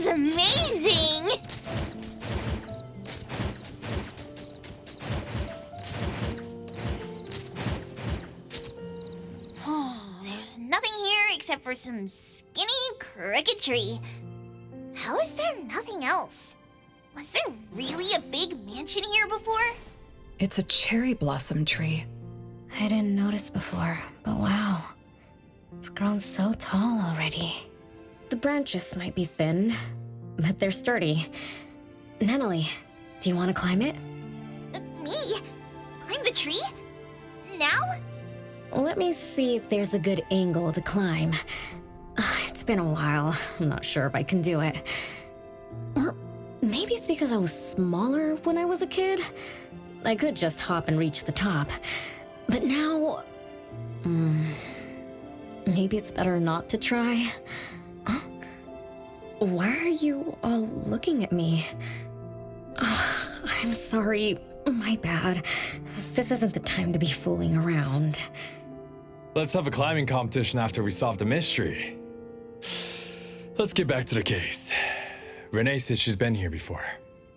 smells amazing! There's nothing here except for some skinny cricket tree. How is there nothing else? Was there really a big mansion here before? It's a cherry blossom tree. I didn't notice before, but wow. It's grown so tall already. The branches might be thin, but they're sturdy. Natalie, do you want to climb it? Me? Climb the tree? Now? Let me see if there's a good angle to climb. It's been a while. I'm not sure if I can do it. Or maybe it's because I was smaller when I was a kid. I could just hop and reach the top. But now... maybe it's better not to try. Huh? Why are you all looking at me? I'm sorry. My bad. This isn't the time to be fooling around. Let's have a climbing competition after we solve the mystery. Let's get back to the case. Renee says she's been here before,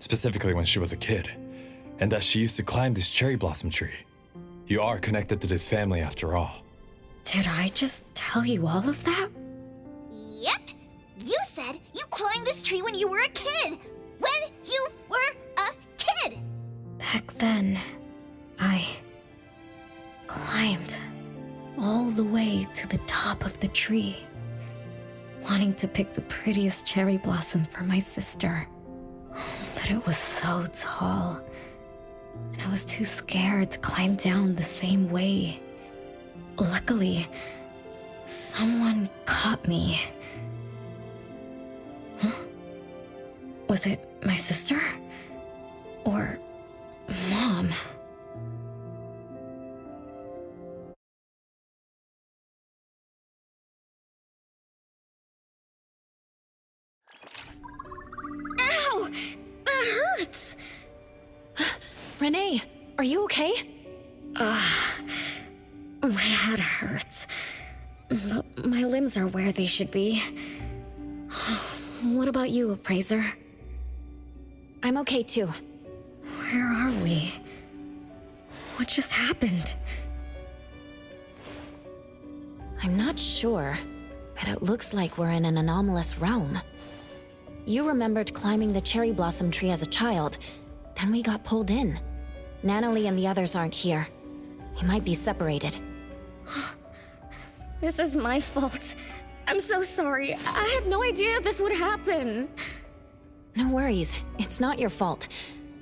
specifically when she was a kid, and that she used to climb this cherry blossom tree. You are connected to this family after all. Did I just tell you all of that? Yep. You said you climbed this tree when you were a kid. When you were a kid. Back then, I climbed all the way to the top of the tree, wanting to pick the prettiest cherry blossom for my sister. But it was so tall, and I was too scared to climb down the same way. Luckily, someone caught me. Huh? Was it my sister? Or Mom? Ow! That hurts! Renee, are you okay? My head hurts, but my limbs are where they should be. What about you, Appraiser? I'm okay too. Where are we? What just happened? I'm not sure, but it looks like we're in an anomalous realm. You remembered climbing the cherry blossom tree as a child, then we got pulled in. Natalie and the others aren't here. We might be separated. This is my fault. I'm so sorry. I had no idea this would happen. No worries, it's not your fault.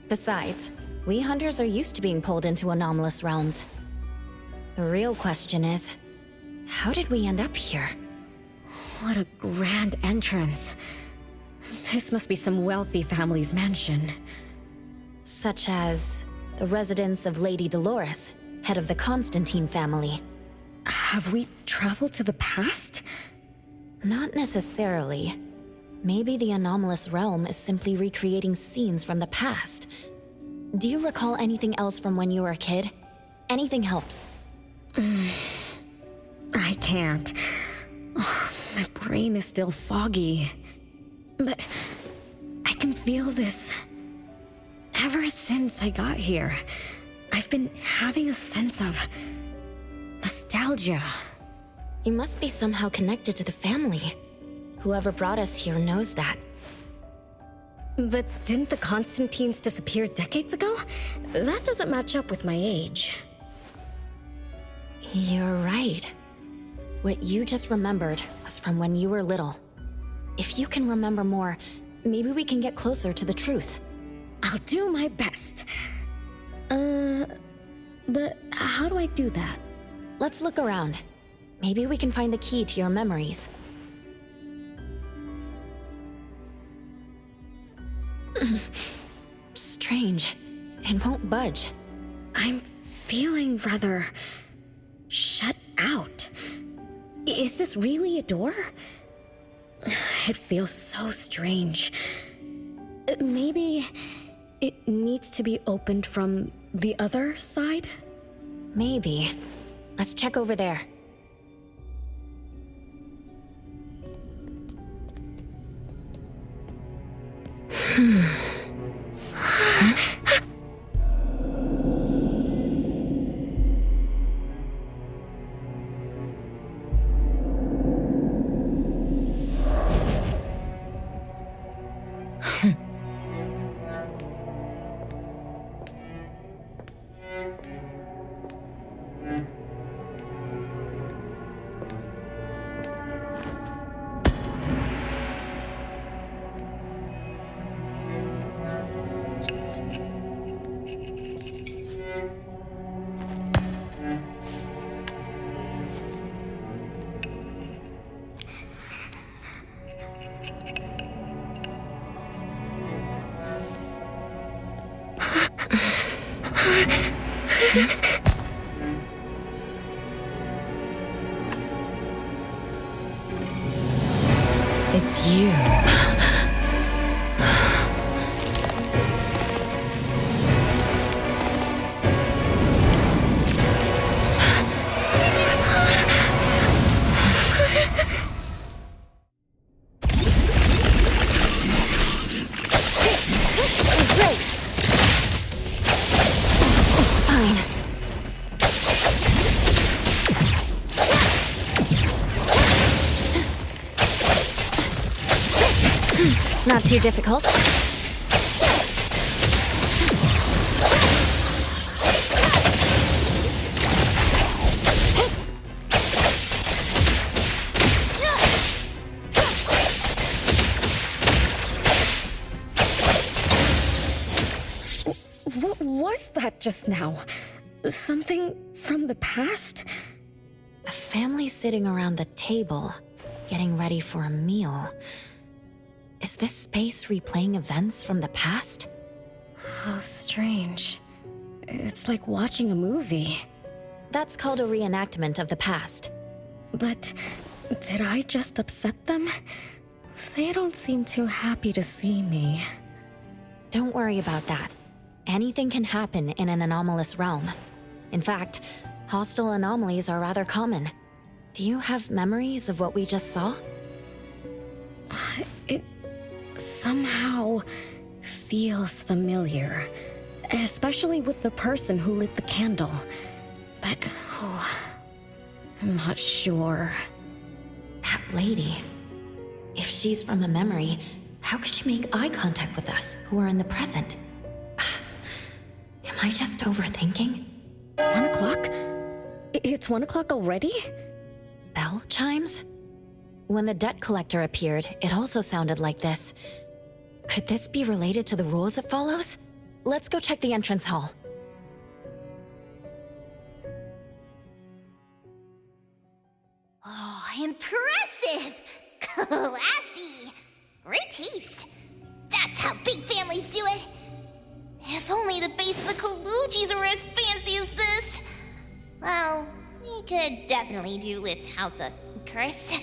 Besides, we hunters are used to being pulled into anomalous realms. The real question is, how did we end up here? What a grand entrance. This must be some wealthy family's mansion. Such as the residence of Lady Dolores, head of the Constantine family. Have we traveled to the past? Not necessarily. Maybe the anomalous realm is simply recreating scenes from the past. Do you recall anything else from when you were a kid? Anything helps. I can't. My brain is still foggy. But I can feel this. Ever since I got here, I've been having a sense of nostalgia. You must be somehow connected to the family. Whoever brought us here knows that. But didn't the Constantines disappear decades ago? That doesn't match up with my age. You're right. What you just remembered was from when you were little. If you can remember more, maybe we can get closer to the truth. I'll do my best. But how do I do that? Let's look around. Maybe we can find the key to your memories. Strange. It won't budge. I'm feeling rather shut out. Is this really a door? It feels so strange. Maybe it needs to be opened from the other side? Maybe. Let's check over there. It's you. Fine. Not too difficult. What was that just now? Something from the past? A family sitting around the table, getting ready for a meal. Is this space replaying events from the past? How strange. It's like watching a movie. That's called a reenactment of the past. But did I just upset them? They don't seem too happy to see me. Don't worry about that. Anything can happen in an anomalous realm. In fact, hostile anomalies are rather common. Do you have memories of what we just saw? It somehow feels familiar. Especially with the person who lit the candle. But, I'm not sure. That lady. If she's from a memory, how could she make eye contact with us, who are in the present? Am I just overthinking? 1 o'clock? It's 1 o'clock already? Bell chimes? When the debt collector appeared, it also sounded like this. Could this be related to the rules it follows? Let's go check the entrance hall. Oh, impressive! Classy! Great taste. That's how big families do it. If only the base of the Kalujis were as fancy as this. Well, we could definitely do without the curse.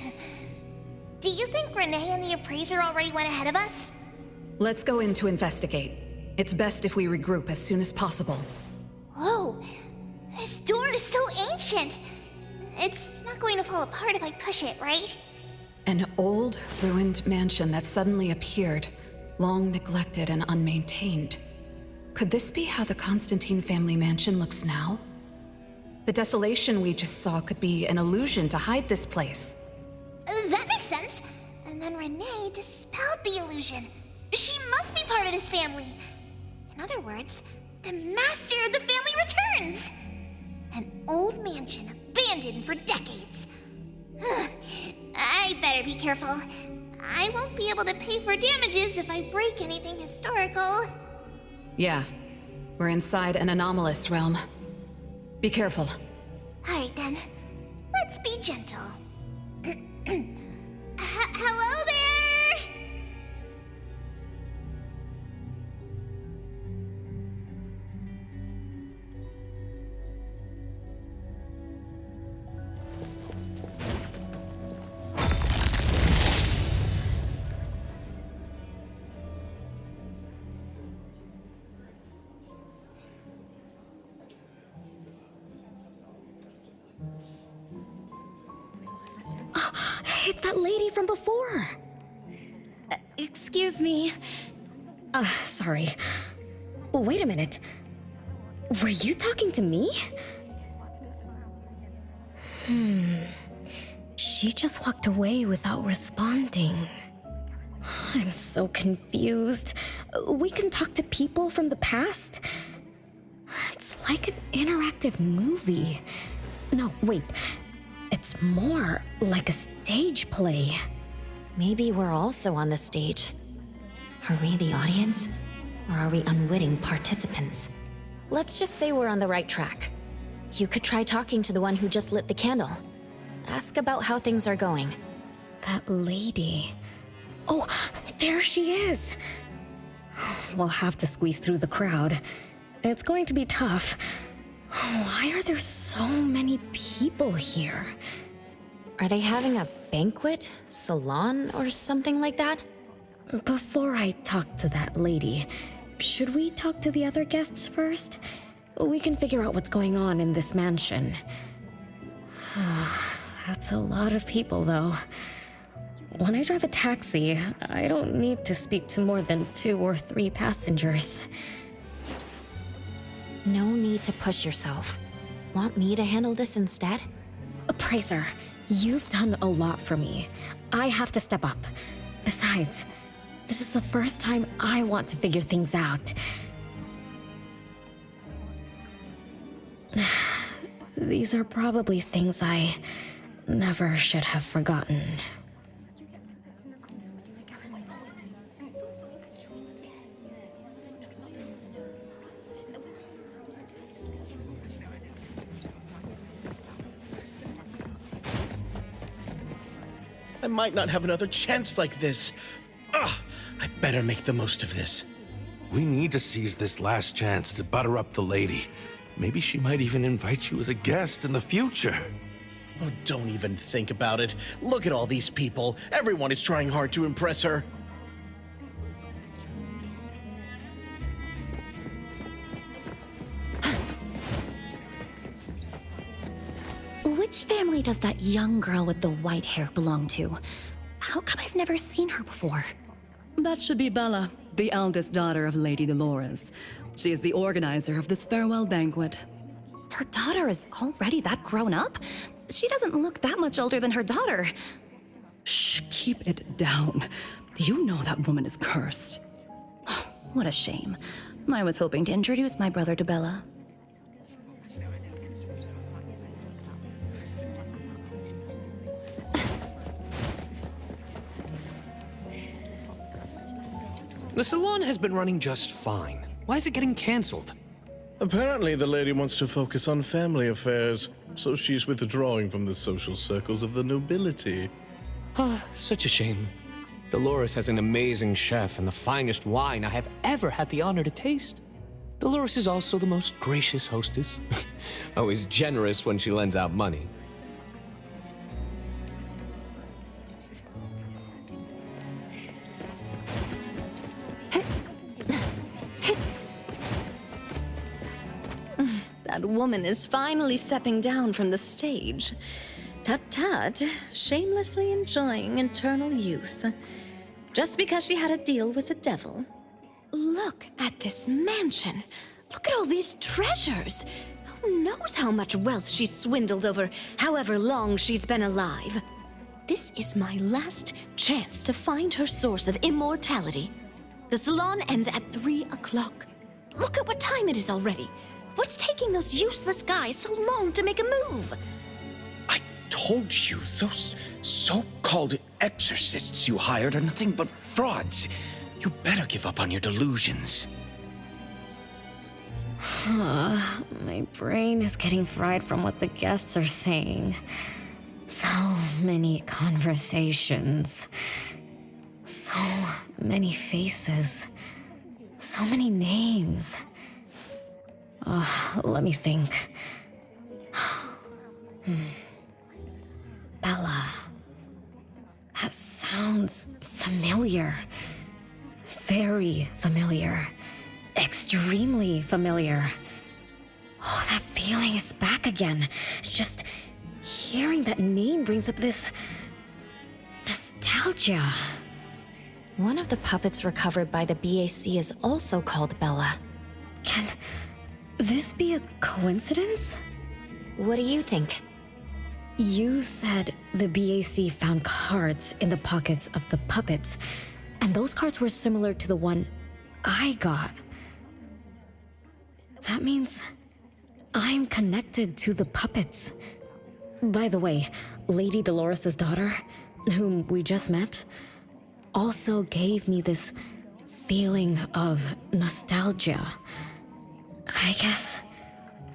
Do you think Renee and the appraiser already went ahead of us? Let's go in to investigate. It's best if we regroup as soon as possible. Whoa, this door is so ancient. It's not going to fall apart if I push it, right? An old, ruined mansion that suddenly appeared, long neglected and unmaintained. Could this be how the Constantine family mansion looks now? The desolation we just saw could be an illusion to hide this place. That makes sense. And then Renee dispelled the illusion. She must be part of this family. In other words, the master of the family returns. An old mansion abandoned for decades. I better be careful. I won't be able to pay for damages if I break anything historical. Yeah, we're inside an anomalous realm. Be careful. Alright then, let's be gentle. Hello there! It's that lady from before. Excuse me. Sorry. Wait a minute. Were you talking to me? She just walked away without responding. I'm so confused. We can talk to people from the past? It's like an interactive movie. No, wait. It's more like a stage play. Maybe we're also on the stage. Are we the audience? Or are we unwitting participants? Let's just say we're on the right track. You could try talking to the one who just lit the candle. Ask about how things are going. That lady. Oh, there she is! We'll have to squeeze through the crowd. It's going to be tough. Why are there so many people here? Are they having a banquet, salon, or something like that? Before I talk to that lady, should we talk to the other guests first? We can figure out what's going on in this mansion. That's a lot of people, though. When I drive a taxi, I don't need to speak to more than 2 or 3 passengers. No need to push yourself. Want me to handle this instead? Pricer, you've done a lot for me. I have to step up. Besides, this is the first time I want to figure things out. These are probably things I never should have forgotten. I might not have another chance like this. I better make the most of this. We need to seize this last chance to butter up the lady. Maybe she might even invite you as a guest in the future. Oh, don't even think about it. Look at all these people. Everyone is trying hard to impress her. Which family does that young girl with the white hair belong to? How come I've never seen her before? That should be Bella, the eldest daughter of Lady Dolores. She is the organizer of this farewell banquet. Her daughter is already that grown up? She doesn't look that much older than her daughter. Shh, keep it down. You know that woman is cursed. What a shame. I was hoping to introduce my brother to Bella. The salon has been running just fine. Why is it getting cancelled? Apparently, the lady wants to focus on family affairs, so she's withdrawing from the social circles of the nobility. Such a shame. Dolores has an amazing chef and the finest wine I have ever had the honor to taste. Dolores is also the most gracious hostess. Always generous when she lends out money. That woman is finally stepping down from the stage. Tut-tut, shamelessly enjoying eternal youth. Just because she had a deal with the devil. Look at this mansion. Look at all these treasures. Who knows how much wealth she's swindled over however long she's been alive. This is my last chance to find her source of immortality. The salon ends at 3 o'clock. Look at what time it is already. What's taking those useless guys so long to make a move? I told you, those so-called exorcists you hired are nothing but frauds. You better give up on your delusions. My brain is getting fried from what the guests are saying. So many conversations. So many faces. So many names. Let me think. Bella. That sounds familiar. Very familiar. Extremely familiar. Oh, that feeling is back again. Just hearing that name brings up this nostalgia. One of the puppets recovered by the BAC is also called Bella. Can this be a coincidence? What do you think? You said the BAC found cards in the pockets of the puppets, and those cards were similar to the one I got. That means I'm connected to the puppets. By the way, Lady Dolores' daughter, whom we just met, also gave me this feeling of nostalgia. I guess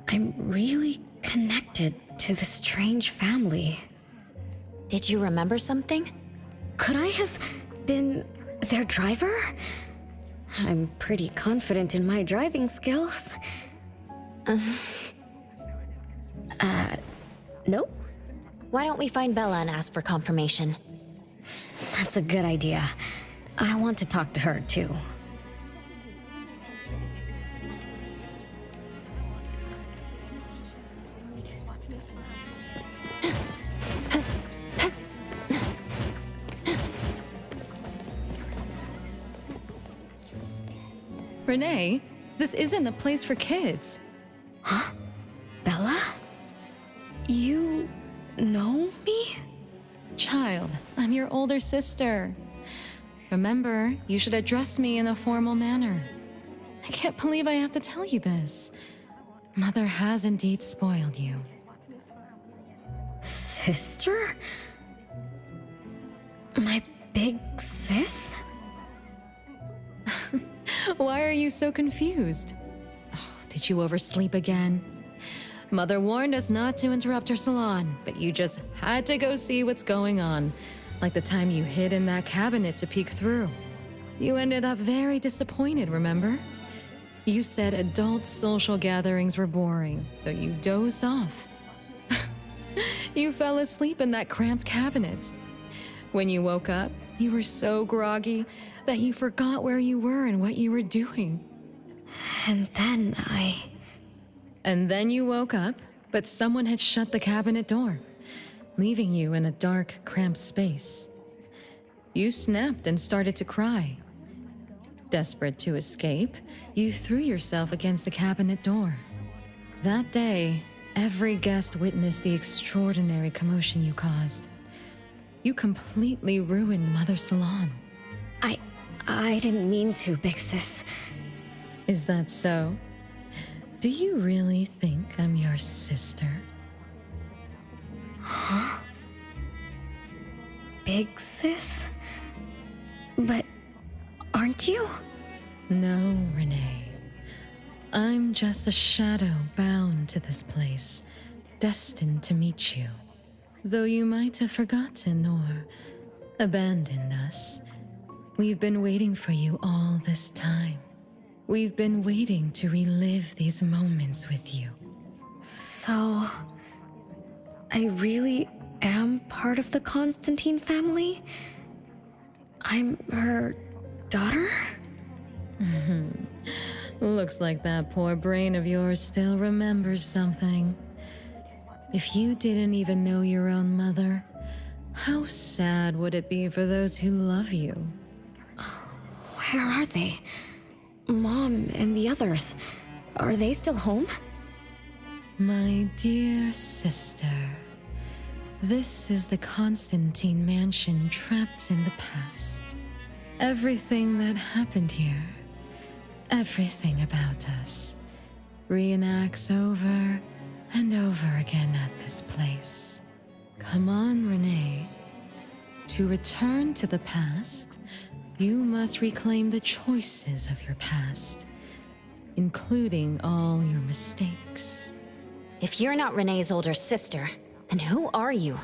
I'm really connected to this strange family. Did you remember something? Could I have been their driver? I'm pretty confident in my driving skills. No? Why don't we find Bella and ask for confirmation? That's a good idea. I want to talk to her too. Renee, this isn't a place for kids. Huh? Bella? You know me? Child, I'm your older sister. Remember, you should address me in a formal manner. I can't believe I have to tell you this. Mother has indeed spoiled you. Sister? My big sis? Why are you so confused? Oh, did you oversleep again? Mother warned us not to interrupt her salon, but you just had to go see what's going on. Like the time you hid in that cabinet to peek through. You ended up very disappointed, remember? You said adult social gatherings were boring, so you dozed off. You fell asleep in that cramped cabinet. When you woke up, you were so groggy that you forgot where you were and what you were doing. And then you woke up, but someone had shut the cabinet door, leaving you in a dark, cramped space. You snapped and started to cry. Desperate to escape, you threw yourself against the cabinet door. That day, every guest witnessed the extraordinary commotion you caused. You completely ruined Mother's salon. I didn't mean to, big sis. Is that so? Do you really think I'm your sister? Huh? Big sis? But aren't you? No, Renee. I'm just a shadow bound to this place, destined to meet you. Though you might have forgotten or abandoned us, we've been waiting for you all this time. We've been waiting to relive these moments with you. So, I really am part of the Constantine family? I'm her daughter? Looks like that poor brain of yours still remembers something. If you didn't even know your own mother, how sad would it be for those who love you? Where are they? Mom and the others. Are they still home? My dear sister, this is the Constantine mansion trapped in the past. Everything that happened here, everything about us, reenacts over and over again at this place. Come on, Renee. To return to the past, you must reclaim the choices of your past, including all your mistakes. If you're not Renee's older sister, then who are you?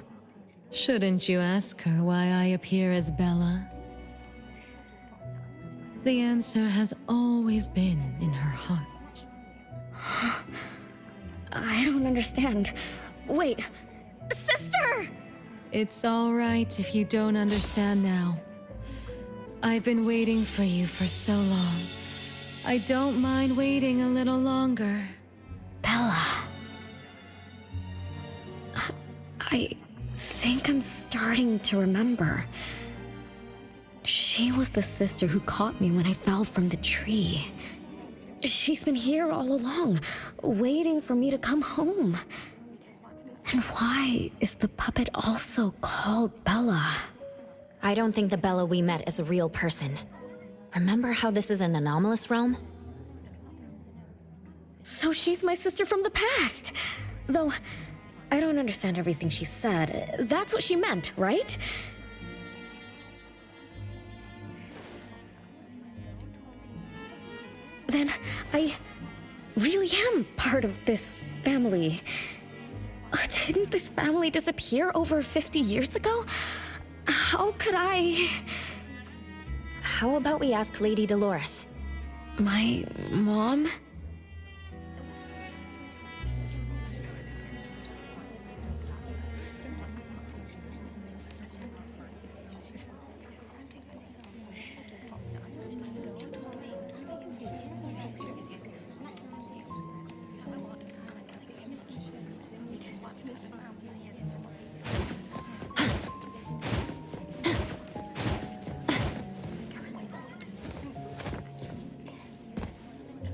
Shouldn't you ask her why I appear as Bella? The answer has always been in her heart. I don't understand. Wait, sister! It's all right if you don't understand now. I've been waiting for you for so long. I don't mind waiting a little longer. Bella. I think I'm starting to remember. She was the sister who caught me when I fell from the tree. She's been here all along, waiting for me to come home. And why is the puppet also called Bella? I don't think the Bella we met is a real person. Remember how this is an anomalous realm? So she's my sister from the past. Though, I don't understand everything she said. That's what she meant, right? Then I really am part of this family. Didn't this family disappear over 50 years ago? How could I... How about we ask Lady Dolores? My mom?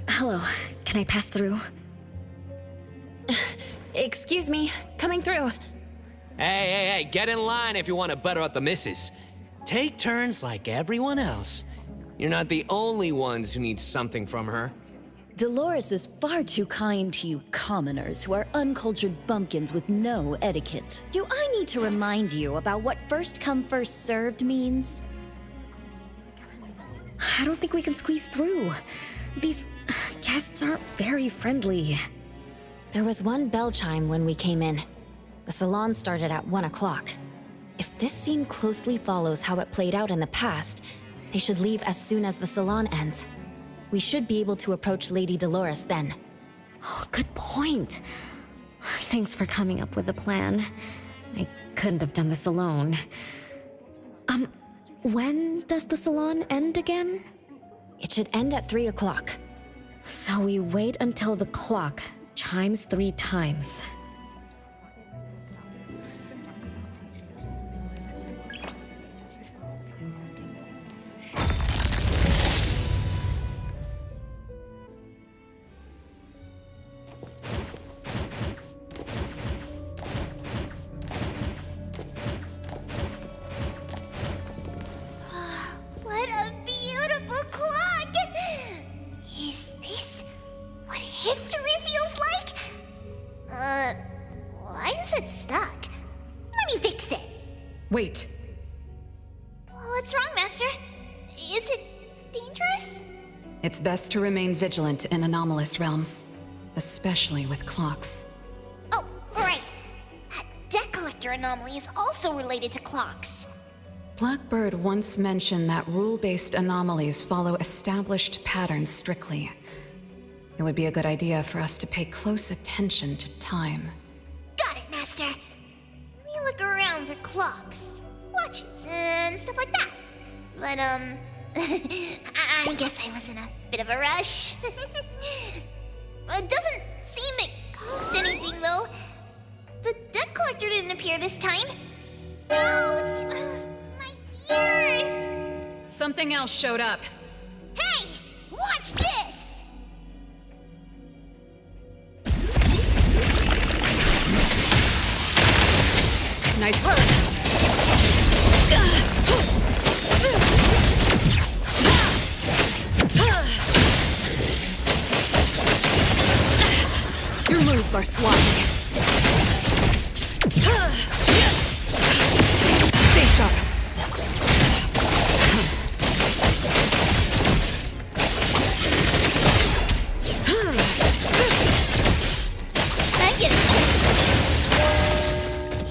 Hello, can I pass through? Excuse me, coming through. Hey, get in line if you want to butter up the missus. Take turns like everyone else. You're not the only ones who need something from her. Dolores is far too kind to you commoners who are uncultured bumpkins with no etiquette. Do I need to remind you about what first come, first served means? I don't think we can squeeze through. These guests aren't very friendly. There was one bell chime when we came in. The salon started at 1 o'clock. If this scene closely follows how it played out in the past, they should leave as soon as the salon ends. We should be able to approach Lady Dolores then. Oh, good point. Thanks for coming up with a plan. I couldn't have done this alone. When does the salon end again? It should end at 3 o'clock. So we wait until the clock chimes 3 times. What a beautiful clock! Is this what history feels like? Why is it stuck? Let me fix it. Wait. What's wrong, Master? Is it dangerous? It's best to remain vigilant in anomalous realms, especially with clocks. Oh, right. That debt collector anomaly is also related to clocks. Blackbird once mentioned that rule-based anomalies follow established patterns strictly. It would be a good idea for us to pay close attention to time. Got it, Master. We look around for clocks, watches, and stuff like that. But, I guess I was in a bit of a rush. It doesn't seem it cost anything, though. The debt collector didn't appear this time. Ouch! My ears! Something else showed up. Hey! Watch this! Nice work! Your moves are sloppy. Stay sharp. I get it.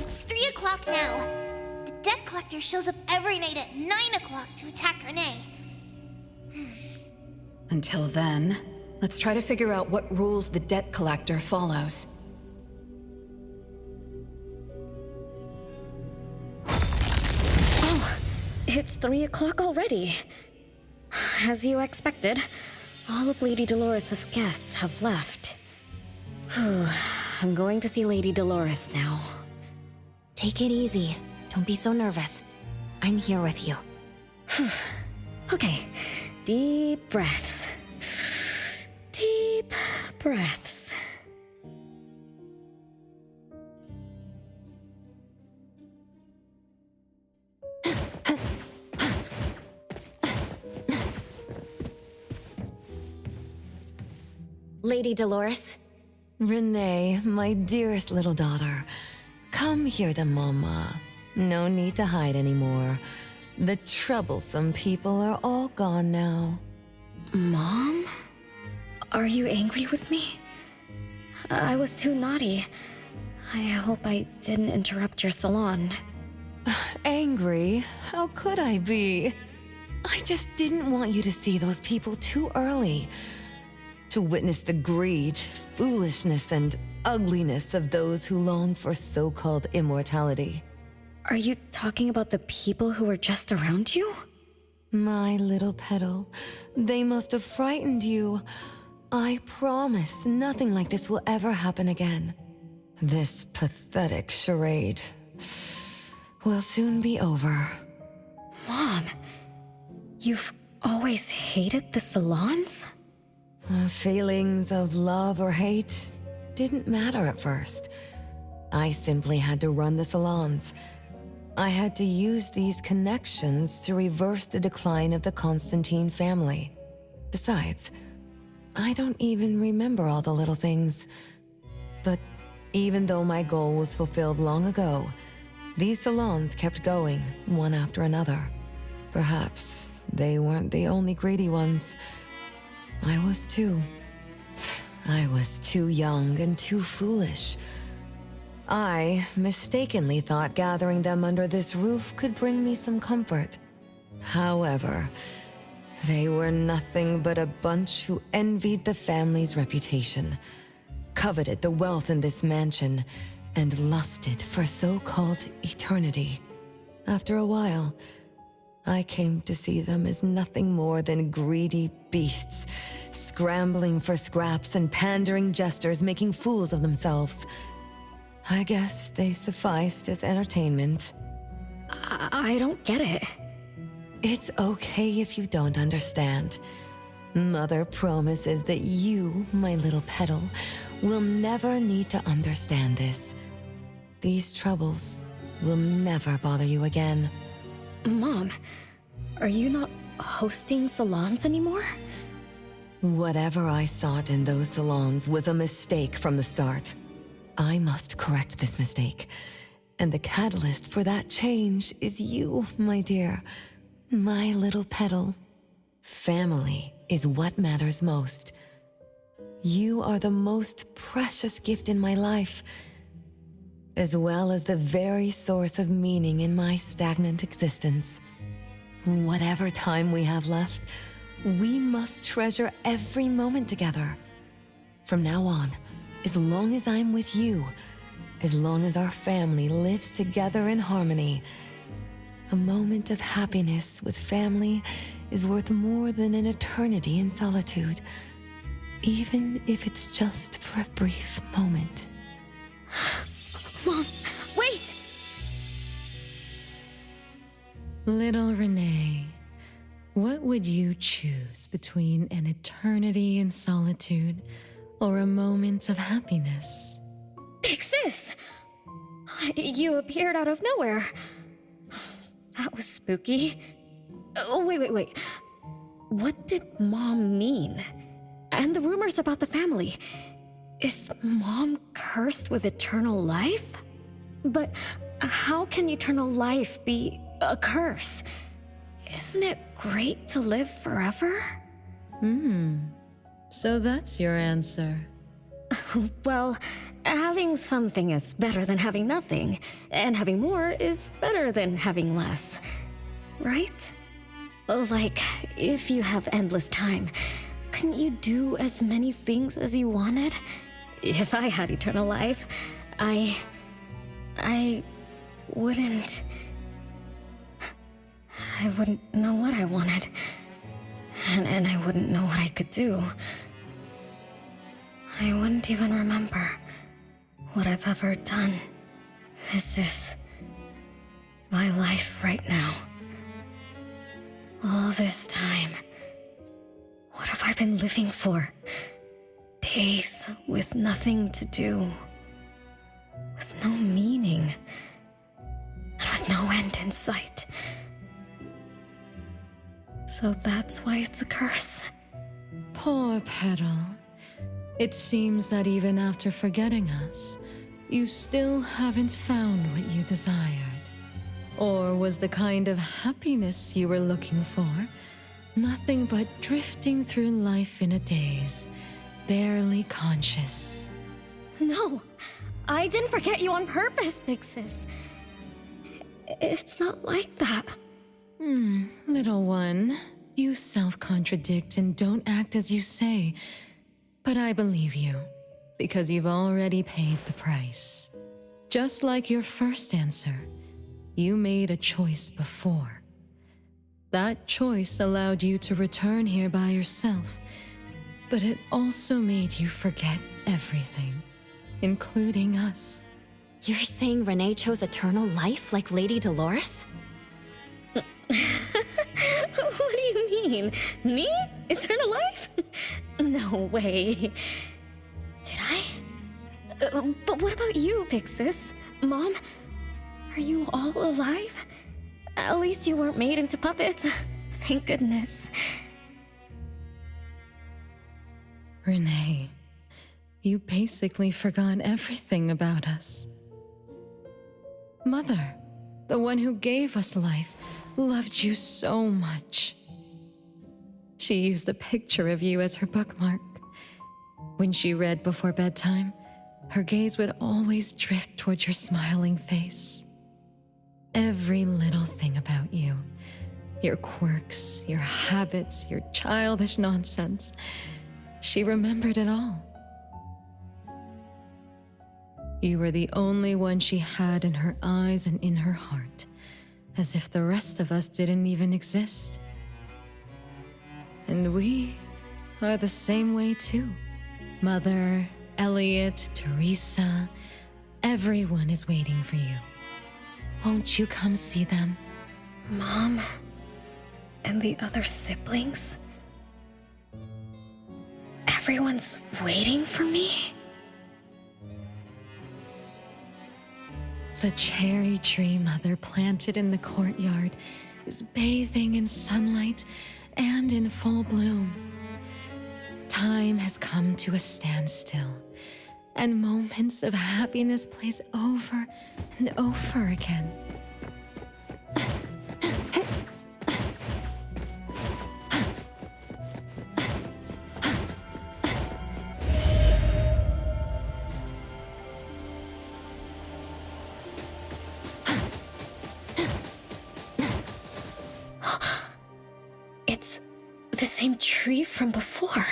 It's 3 o'clock now. The debt collector shows up every night at 9 o'clock to attack Renee. Until then, let's try to figure out what rules the debt collector follows. Oh, it's 3 o'clock already. As you expected, all of Lady Dolores' guests have left. Whew, I'm going to see Lady Dolores now. Take it easy. Don't be so nervous. I'm here with you. Okay, deep breaths. Deep breaths. Lady Dolores? Renee, my dearest little daughter, come here to Mama. No need to hide anymore. The troublesome people are all gone now. Mom? Are you angry with me? I was too naughty. I hope I didn't interrupt your salon. Angry? How could I be? I just didn't want you to see those people too early. To witness the greed, foolishness, and ugliness of those who long for so-called immortality. Are you talking about the people who were just around you? My little petal, they must have frightened you. I promise nothing like this will ever happen again. This pathetic charade will soon be over. Mom, you've always hated the salons? Feelings of love or hate didn't matter at first. I simply had to run the salons. I had to use these connections to reverse the decline of the Constantine family. Besides, I don't even remember all the little things. But even though my goal was fulfilled long ago, these salons kept going, one after another. Perhaps they weren't the only greedy ones. I was too. I was too young and too foolish. I mistakenly thought gathering them under this roof could bring me some comfort. However, they were nothing but a bunch who envied the family's reputation, coveted the wealth in this mansion, and lusted for so-called eternity. After a while, I came to see them as nothing more than greedy beasts, scrambling for scraps and pandering jesters making fools of themselves. I guess they sufficed as entertainment. I don't get it. It's okay if you don't understand. Mother promises that you, my little petal, will never need to understand this. These troubles will never bother you again. Mom, are you not hosting salons anymore? Whatever I sought in those salons was a mistake from the start. I must correct this mistake. And the catalyst for that change is you, my dear. My little petal. Family is what matters most. You are the most precious gift in my life, as well as the very source of meaning in my stagnant existence. Whatever time we have left, we must treasure every moment together. From now on, as long as I'm with you, as long as our family lives together in harmony, a moment of happiness with family is worth more than an eternity in solitude, even if it's just for a brief moment. Mom, wait! Little Renee, what would you choose between an eternity in solitude or a moment of happiness? Big Sis! You appeared out of nowhere. That was spooky. Oh, wait. What did Mom mean? And the rumors about the family. Is Mom cursed with eternal life? But how can eternal life be a curse? Isn't it great to live forever? So that's your answer. Well, having something is better than having nothing, and having more is better than having less. Right? Like, if you have endless time, couldn't you do as many things as you wanted? If I had eternal life, I wouldn't know what I wanted. And I wouldn't know what I could do. I wouldn't even remember what I've ever done. This is my life right now. All this time, what have I been living for? Days with nothing to do, with no meaning, and with no end in sight. So that's why it's a curse. Poor Petal. It seems that even after forgetting us, you still haven't found what you desired. Or was the kind of happiness you were looking for nothing but drifting through life in a daze, barely conscious? No, I didn't forget you on purpose, Pixis. It's not like that. Little one, you self-contradict and don't act as you say. But I believe you, because you've already paid the price. Just like your first answer, you made a choice before. That choice allowed you to return here by yourself, but it also made you forget everything, including us. You're saying Renee chose eternal life like Lady Dolores? What do you mean? Me? Eternal life? No way. Did I? But what about you, Pixis? Mom? Are you all alive? At least you weren't made into puppets. Thank goodness. Renee, you basically forgot everything about us. Mother, the one who gave us life, loved you so much. She used a picture of you as her bookmark. When she read before bedtime, her gaze would always drift towards your smiling face. Every little thing about you, your quirks, your habits, your childish nonsense, she remembered it all. You were the only one she had in her eyes and in her heart, as if the rest of us didn't even exist. And we are the same way too. Mother, Elliot, Teresa, everyone is waiting for you. Won't you come see them? Mom? And the other siblings? Everyone's waiting for me? The cherry tree Mother planted in the courtyard is bathing in sunlight and in full bloom. Time has come to a standstill, and moments of happiness plays over and over again. It's the same tree from before.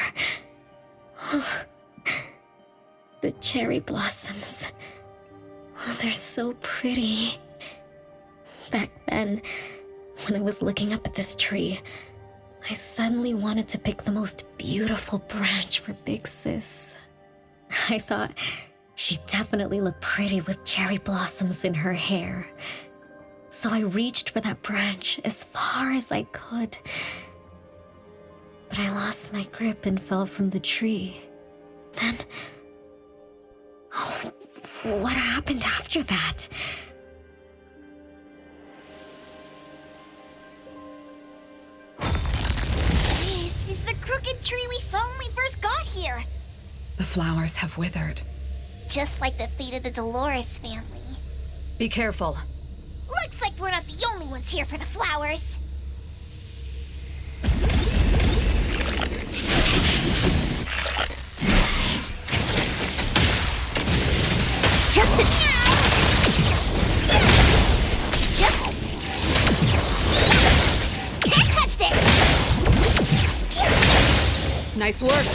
The cherry blossoms. Oh, they're so pretty. Back then, when I was looking up at this tree, I suddenly wanted to pick the most beautiful branch for Big Sis. I thought she'd definitely look pretty with cherry blossoms in her hair. So I reached for that branch as far as I could. But I lost my grip and fell from the tree. Then... oh, what happened after that? This is the crooked tree we saw when we first got here. The flowers have withered. Just like the fate of the Dolores family. Be careful. Looks like we're not the only ones here for the flowers. Just a... Can't touch this! Nice work.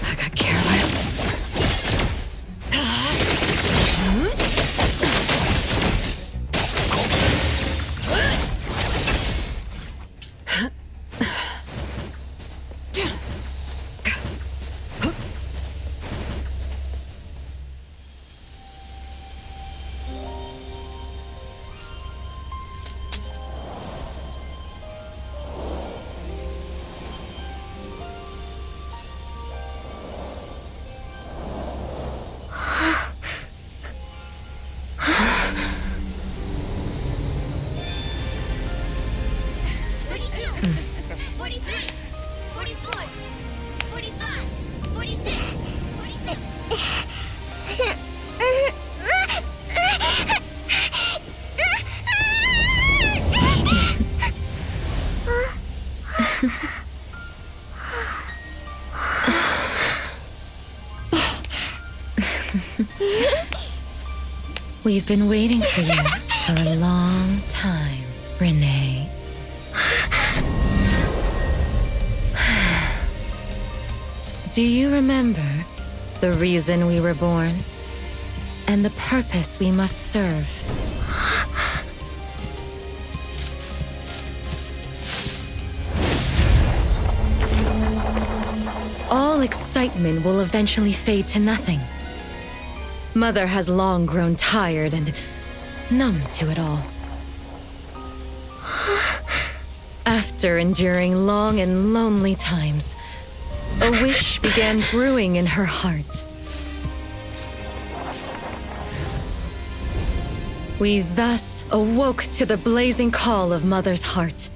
I got careless. 43, 44, 45, 46, 46. We've been waiting for you for a long time, Renee. Do you remember the reason we were born? And the purpose we must serve? All excitement will eventually fade to nothing. Mother has long grown tired and numb to it all. After enduring long and lonely times, a wish began brewing in her heart. We thus awoke to the blazing call of Mother's heart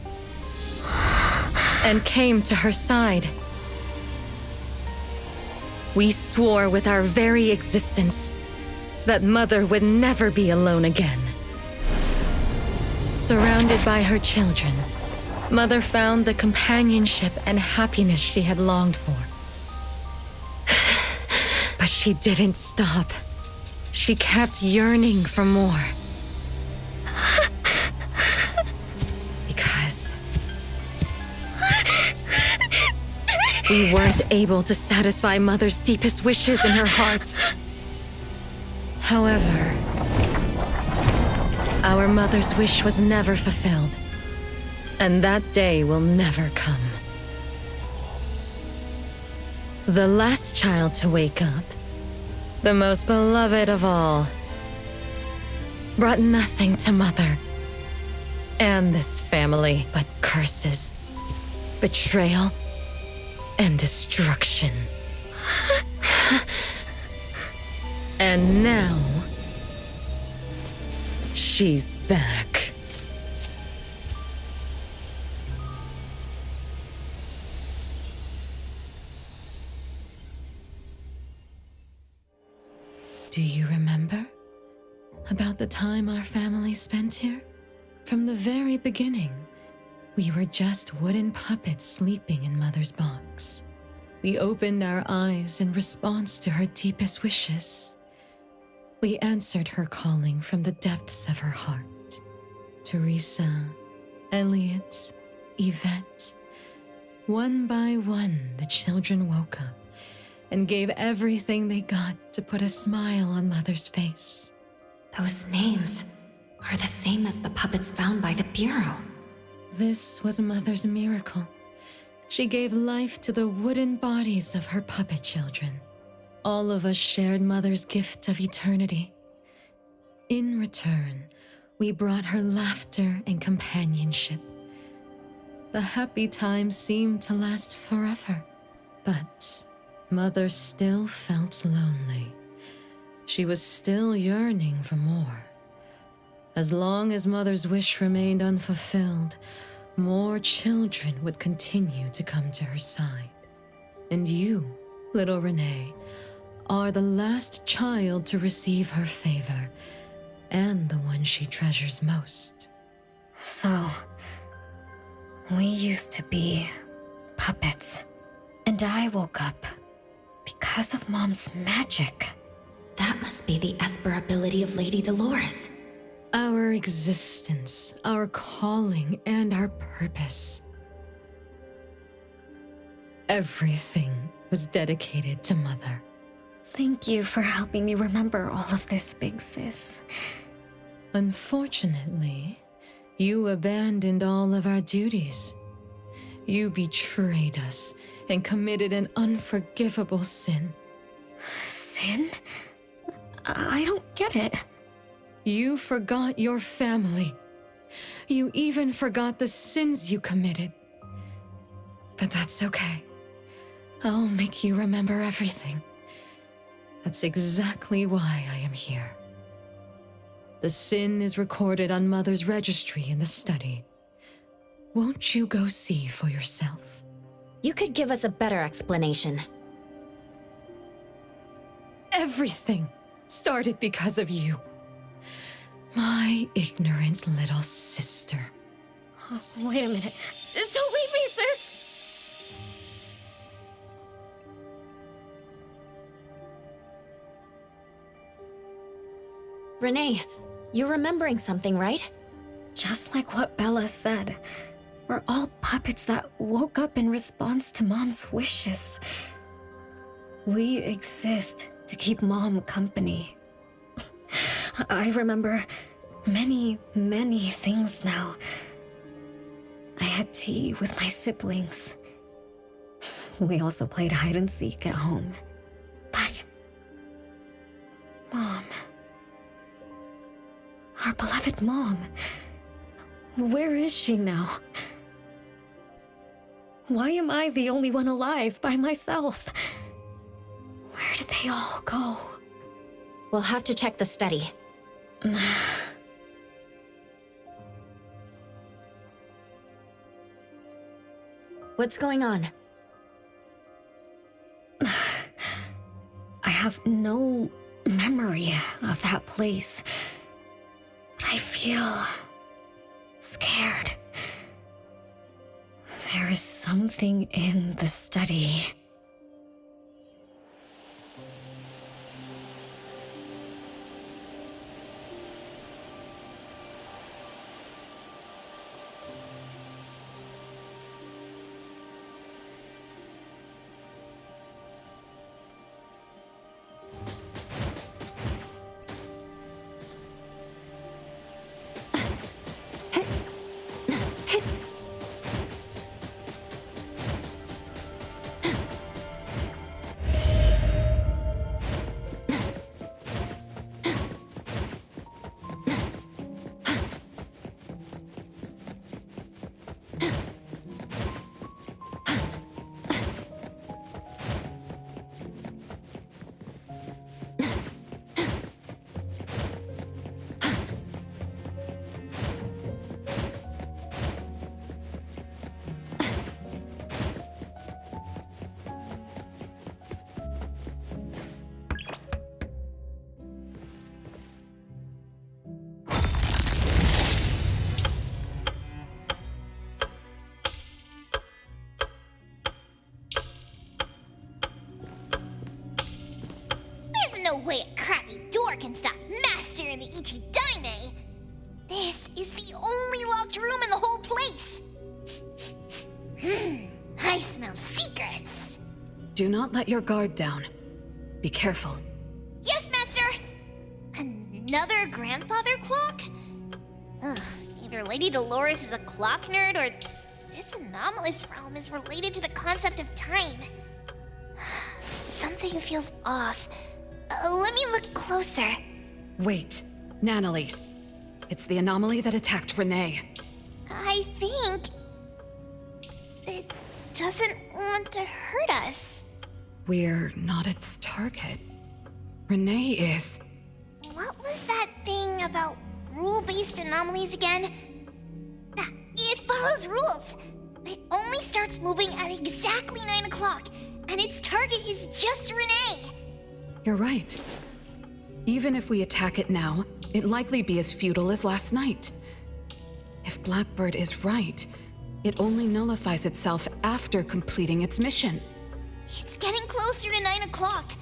and came to her side. We swore with our very existence that Mother would never be alone again. Surrounded by her children, Mother found the companionship and happiness she had longed for. But she didn't stop. She kept yearning for more. Because we weren't able to satisfy Mother's deepest wishes in her heart. However, our mother's wish was never fulfilled, and that day will never come. The last child to wake up, the most beloved of all, brought nothing to Mother and this family but curses, betrayal, and destruction. And now, she's back. Do you remember about the time our family spent here? From the very beginning, we were just wooden puppets sleeping in Mother's box. We opened our eyes in response to her deepest wishes. We answered her calling from the depths of her heart. Teresa, Elliot, Yvette. One by one, the children woke up and gave everything they got to put a smile on Mother's face. Those names are the same as the puppets found by the Bureau. This was Mother's miracle. She gave life to the wooden bodies of her puppet children. All of us shared Mother's gift of eternity. In return, we brought her laughter and companionship. The happy times seemed to last forever, but Mother still felt lonely. She was still yearning for more. As long as Mother's wish remained unfulfilled, more children would continue to come to her side. And you, little Renee, are the last child to receive her favor, and the one she treasures most. So, we used to be puppets, and I woke up because of Mom's magic. That must be the Esper ability of Lady Dolores. Our existence, our calling, and our purpose. Everything was dedicated to Mother. Thank you for helping me remember all of this, Big Sis. Unfortunately, you abandoned all of our duties. You betrayed us and committed an unforgivable sin. Sin? I don't get it. You forgot your family. You even forgot the sins you committed. But that's okay. I'll make you remember everything. That's exactly why I am here. The sin is recorded on Mother's registry in the study. Won't you go see for yourself? You could give us a better explanation. Everything started because of you. My ignorant little sister. Oh, wait a minute. Don't leave me, sis! Renee, you're remembering something, right? Just like what Bella said. We're all puppets that woke up in response to Mom's wishes. We exist to keep Mom company. I remember many, many things now. I had tea with my siblings. We also played hide and seek at home. But Mom, our beloved Mom, where is she now? Why am I the only one alive by myself? Where did they all go? We'll have to check the study. What's going on? I have no memory of that place, but I feel scared. There is something in the study. There's no way a crappy door can stop Master and the Ichidaime! This is the only locked room in the whole place! I smell secrets! Do not let your guard down. Be careful. Yes, Master! Another grandfather clock? Ugh, either Lady Dolores is a clock nerd or this anomalous realm is related to the concept of time. Something feels off. Let me look closer. Wait, Nanalie. It's the anomaly that attacked Renee. I think it doesn't want to hurt us. We're not its target. Renee is. What was that thing about rule-based anomalies again? It follows rules. It only starts moving at exactly 9 o'clock, and its target is just Renee. You're right. Even if we attack it now, it'd likely be as futile as last night. If Blackbird is right, it only nullifies itself after completing its mission. It's getting closer to 9 o'clock.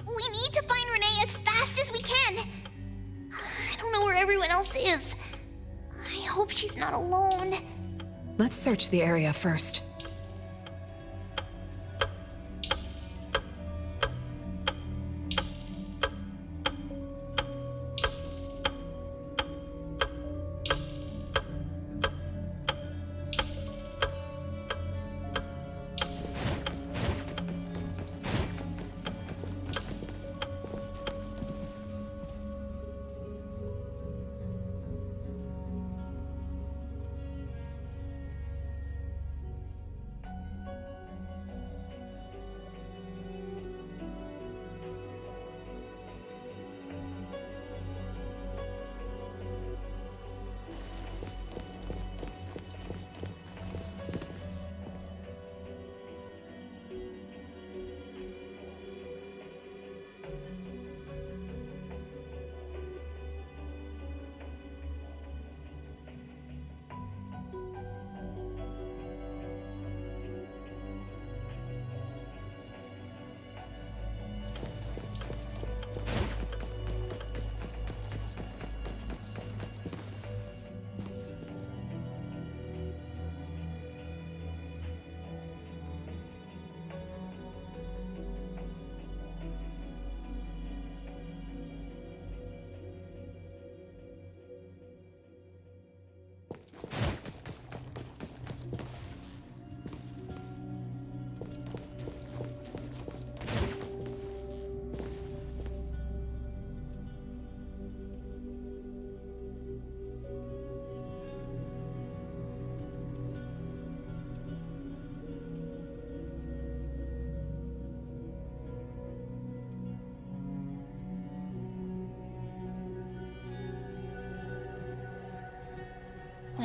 We need to find Renee as fast as we can. I don't know where everyone else is. I hope she's not alone. Let's search the area first.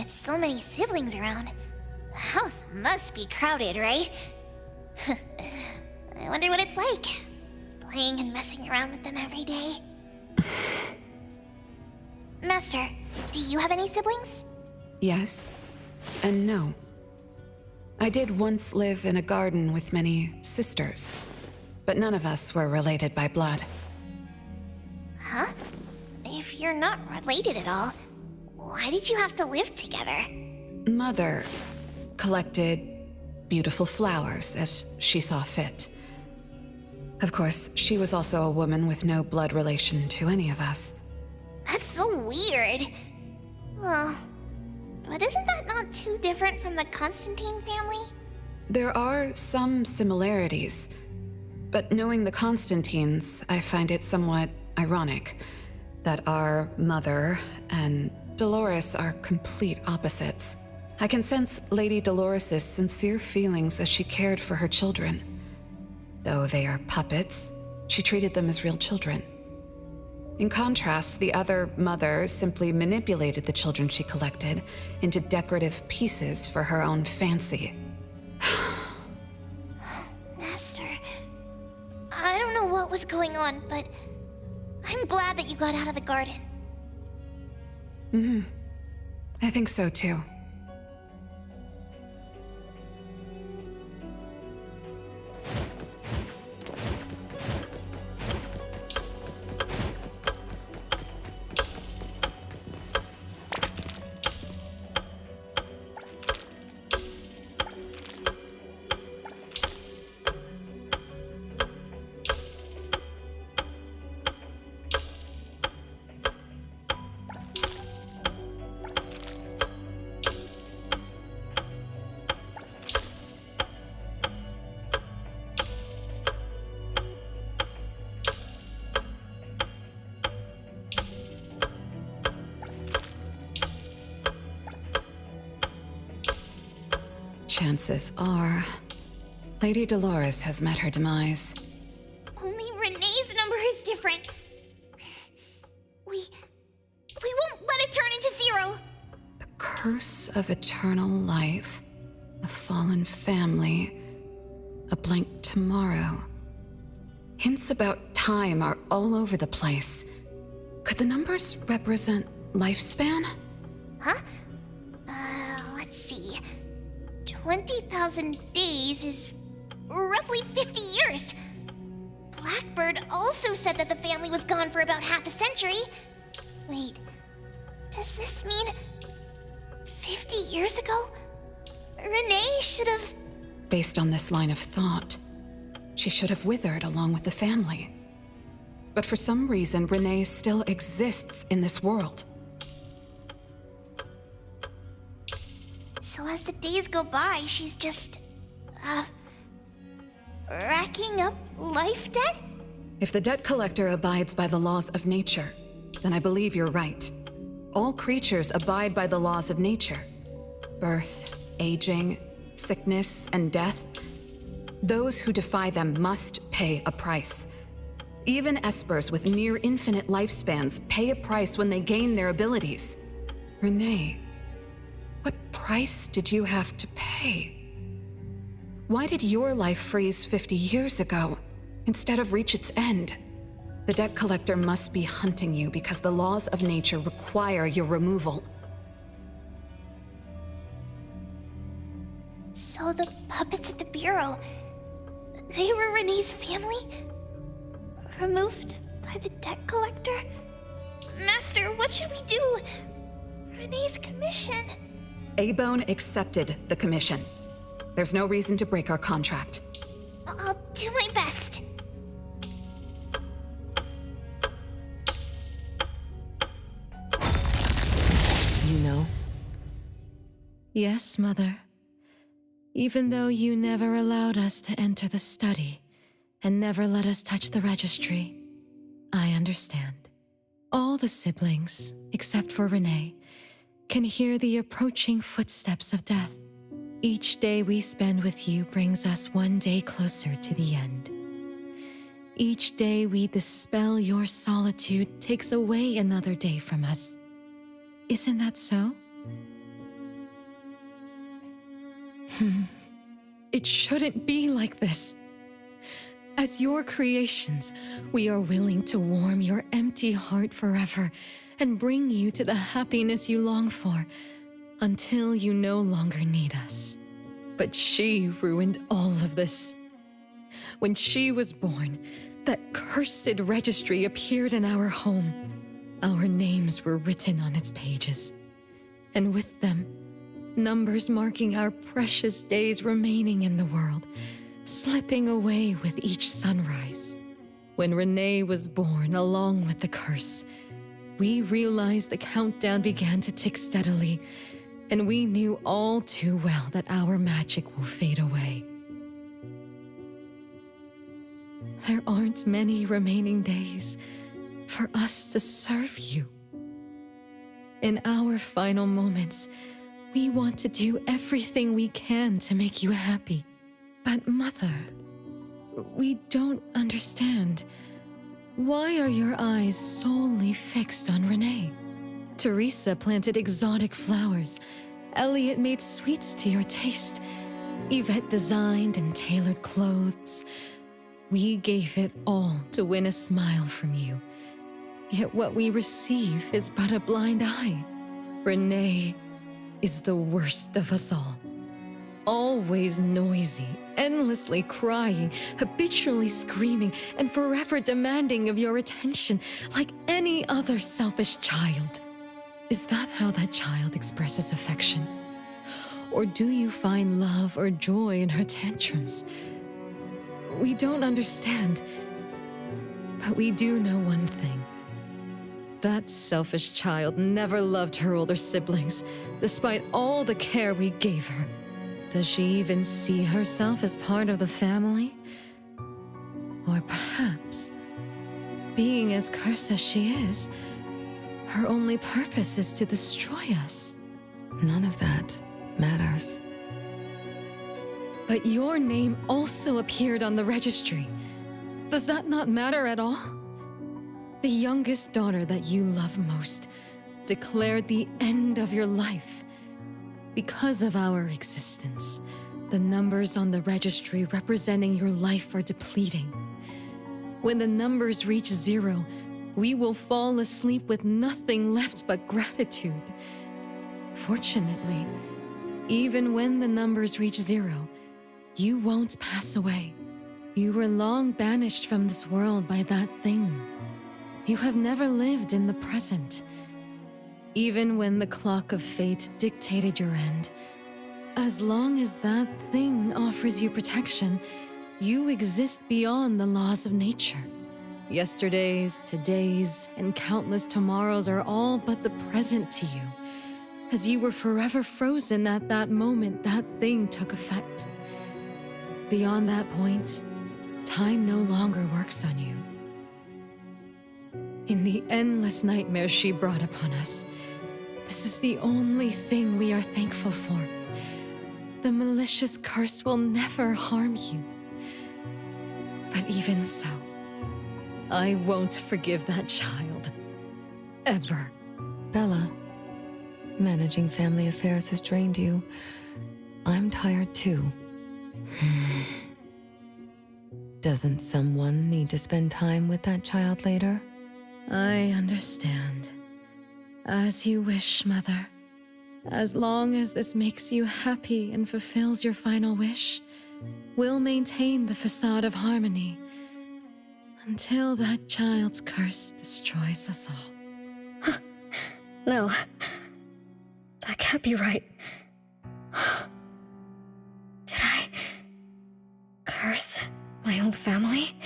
With so many siblings around, the house must be crowded, right? I wonder what it's like, playing and messing around with them every day. Master, do you have any siblings? Yes, and no. I did once live in a garden with many sisters, but none of us were related by blood. Huh? If you're not related at all, why did you have to live together? Mother collected beautiful flowers as she saw fit. Of course, she was also a woman with no blood relation to any of us. That's so weird. Well, but isn't that not too different from the Constantine family? There are some similarities, but knowing the Constantines, I find it somewhat ironic that our mother and Dolores are complete opposites. I can sense Lady Dolores' sincere feelings as she cared for her children. Though they are puppets, she treated them as real children. In contrast, the other mother simply manipulated the children she collected into decorative pieces for her own fancy. Master, I don't know what was going on, but I'm glad that you got out of the garden. I think so too. Chances are, Lady Dolores has met her demise. Only Renee's number is different. We won't let it turn into 0. The curse of eternal life, a fallen family, a blank tomorrow. Hints about time are all over the place. Could the numbers represent lifespan? Huh? Let's see. 20,000 days is roughly 50 years. Blackbird also said that the family was gone for about half a century. Wait, does this mean 50 years ago? Renee should have... Based on this line of thought, she should have withered along with the family. But for some reason, Renee still exists in this world. So as the days go by, she's just, racking up life debt? If the debt collector abides by the laws of nature, then I believe you're right. All creatures abide by the laws of nature. Birth, aging, sickness, and death. Those who defy them must pay a price. Even espers with near infinite lifespans pay a price when they gain their abilities. Renee, what price did you have to pay? Why did your life freeze 50 years ago instead of reach its end? The debt collector must be hunting you because the laws of nature require your removal. So the puppets at the Bureau, they were Renee's family? Removed by the debt collector? Master, what should we do? Renee's commission. A-Bone accepted the commission. There's no reason to break our contract. I'll do my best. You know? Yes, Mother. Even though you never allowed us to enter the study and never let us touch the registry, I understand. All the siblings, except for Renee, can hear the approaching footsteps of death. Each day we spend with you brings us one day closer to the end. Each day we dispel your solitude takes away another day from us. Isn't that so? It shouldn't be like this. As your creations, we are willing to warm your empty heart forever and bring you to the happiness you long for until you no longer need us. But she ruined all of this. When she was born, that cursed registry appeared in our home. Our names were written on its pages, and with them, numbers marking our precious days remaining in the world, slipping away with each sunrise. When Renee was born along with the curse, we realized the countdown began to tick steadily, and we knew all too well that our magic will fade away. There aren't many remaining days for us to serve you. In our final moments, we want to do everything we can to make you happy. But Mother, we don't understand. Why are your eyes solely fixed on Renee? Teresa planted exotic flowers. Elliot made sweets to your taste. Yvette designed and tailored clothes. We gave it all to win a smile from you. Yet what we receive is but a blind eye. Renee is the worst of us all. Always noisy, endlessly crying, habitually screaming, and forever demanding of your attention like any other selfish child. Is that how that child expresses affection? Or do you find love or joy in her tantrums? We don't understand, but we do know one thing. That selfish child never loved her older siblings, despite all the care we gave her. Does she even see herself as part of the family? Or perhaps, being as cursed as she is, her only purpose is to destroy us. None of that matters. But your name also appeared on the registry. Does that not matter at all? The youngest daughter that you love most declared the end of your life. Because of our existence, the numbers on the registry representing your life are depleting. When the numbers reach 0, we will fall asleep with nothing left but gratitude. Fortunately, even when the numbers reach 0, you won't pass away. You were long banished from this world by that thing. You have never lived in the present. Even when the clock of fate dictated your end, as long as that thing offers you protection, you exist beyond the laws of nature. Yesterdays, todays, and countless tomorrows are all but the present to you, as you were forever frozen at that moment that thing took effect. Beyond that point, time no longer works on you. In the endless nightmares she brought upon us, this is the only thing we are thankful for. The malicious curse will never harm you. But even so, I won't forgive that child. Ever. Bella, managing family affairs has drained you. I'm tired too. Doesn't someone need to spend time with that child later? I understand. As you wish, Mother. As long as this makes you happy and fulfills your final wish, we'll maintain the facade of harmony until that child's curse destroys us all. No. That can't be right. Did I curse my own family?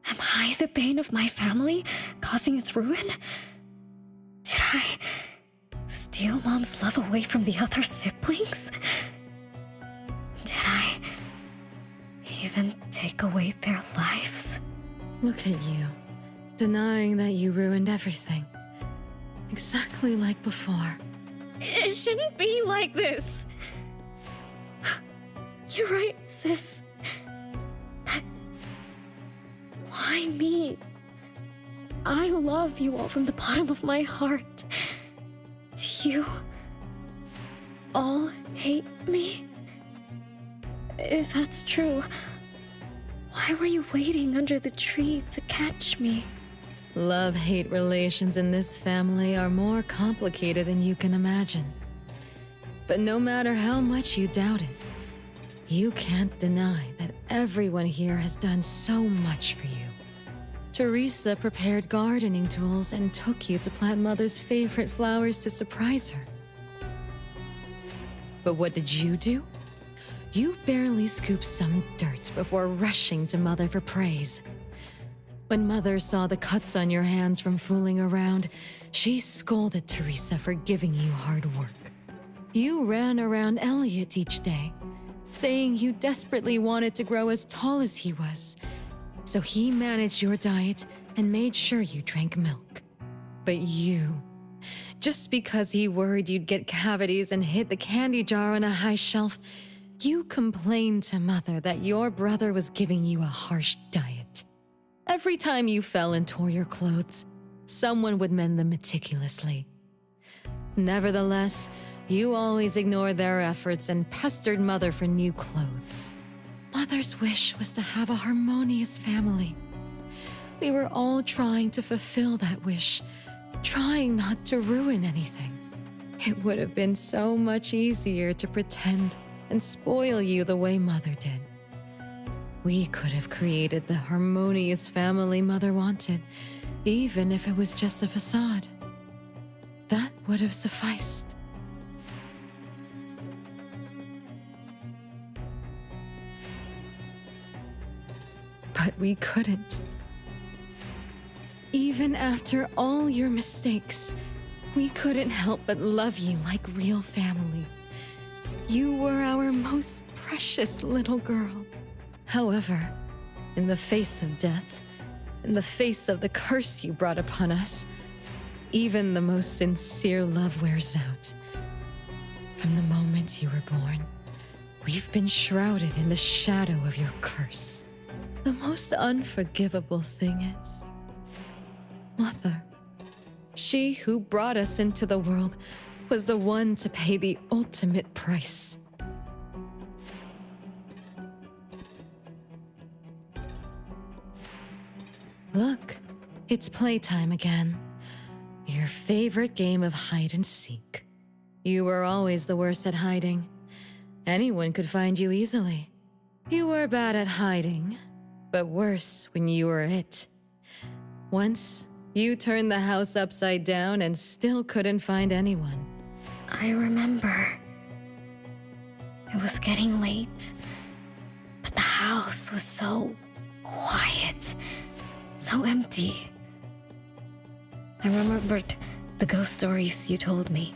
Am I the bane of my family, causing its ruin? Did I steal Mom's love away from the other siblings? Did I even take away their lives? Look at you, denying that you ruined everything. Exactly like before. It shouldn't be like this. You're right, sis. But why me? I love you all from the bottom of my heart. Do you all hate me? If that's true, why were you waiting under the tree to catch me? Love-hate relations in this family are more complicated than you can imagine. But no matter how much you doubt it, you can't deny that everyone here has done so much for you. Teresa prepared gardening tools and took you to plant Mother's favorite flowers to surprise her. But what did you do? You barely scooped some dirt before rushing to Mother for praise. When Mother saw the cuts on your hands from fooling around, she scolded Teresa for giving you hard work. You ran around Elliot each day, saying you desperately wanted to grow as tall as he was. So he managed your diet and made sure you drank milk. But you, just because he worried you'd get cavities and hid the candy jar on a high shelf, you complained to Mother that your brother was giving you a harsh diet. Every time you fell and tore your clothes, someone would mend them meticulously. Nevertheless, you always ignored their efforts and pestered Mother for new clothes. Mother's wish was to have a harmonious family. We were all trying to fulfill that wish, trying not to ruin anything. It would have been so much easier to pretend and spoil you the way Mother did. We could have created the harmonious family Mother wanted, even if it was just a facade. That would have sufficed. But we couldn't. Even after all your mistakes, we couldn't help but love you like real family. You were our most precious little girl. However, in the face of death, in the face of the curse you brought upon us, even the most sincere love wears out. From the moment you were born, we've been shrouded in the shadow of your curse. The most unforgivable thing is, Mother, she who brought us into the world, was the one to pay the ultimate price. Look, it's playtime again. Your favorite game of hide and seek. You were always the worst at hiding. Anyone could find you easily. You were bad at hiding, but worse when you were it. Once, you turned the house upside down and still couldn't find anyone. I remember. It was getting late, but the house was so quiet, so empty. I remembered the ghost stories you told me,